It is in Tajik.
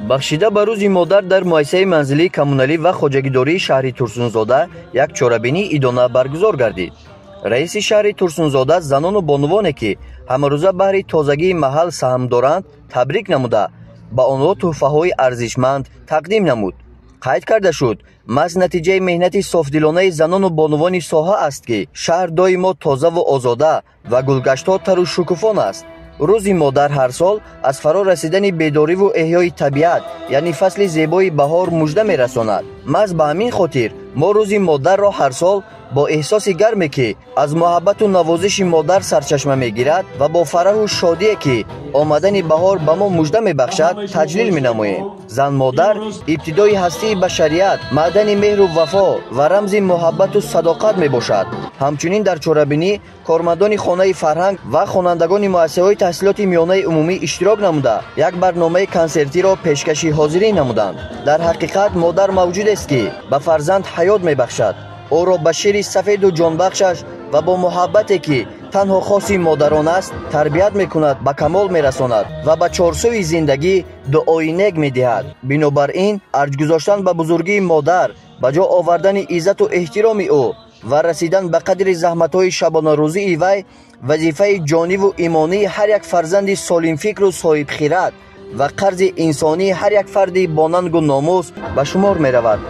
бахшида ба рӯзи модар дар муассисаи манзилии коммуналӣ ва хоҷагидории шаҳри Турсунзода як чорабинии идона баргузор гардид. раиси шаҳри Турсунзода занону бонувоне ки ҳамарӯза баҳри тозагии маҳал саҳм доранд табрик намуда, ба онҳо тӯҳфаҳои арзишманд тақдим намуд. қайд карда шуд, маҳз натиҷаи меҳнати софдилонаи занону бонувони соҳа аст ки шаҳр доимо тозаву озода ва гулгаштҳо тару шукуфон аст. рӯзи модар ҳар сол аз фаро расидани бедориву эҳёи табиат, яъни фасли зебои баҳор мужда мерасонад. маҳз ба ҳамин хотир мо рӯзи модарро ҳар сол бо эҳсоси гарме ки аз муҳаббату навозиши модар сарчашма мегирад ва бо фараҳу шодие ки омадани баҳор ба мо мужда мебахшад таҷлил менамоем. зан модар ибтидои ҳастии башарият, маъдани меҳру вафо ва рамзи муҳаббату садоқат мебошад. ҳамчунин дар чорабинӣ кормандони хонаи фарҳанг ва хонандагони муассисаҳои таҳсилоти миёнаи умумӣ иштирок намуда як барномаи консертиро пешкаши ҳозирин намуданд. дар ҳақиқат модар мавҷудест ки ба фарзанд ҳаёт мебахшад, ӯро ба шири сафеду ҷонбахшаш ва бо муҳаббате ки танҳо хоси модарон аст тарбият мекунад, ба камол мерасонад ва ба чорсуи зиндагӣ дуои нек медиҳад. бинобар ин арҷ гузоштан ба бузургии модар, ба ҷо овардани иззату эҳтироми ӯ ва расидан ба қадри заҳматҳои шабонарӯзии вай вазифаи ҷониву имонии ҳар як фарзанди солимфикру соҳибхират ва қарзи инсонии ҳар як фарди бонангу номус ба шумор меравад.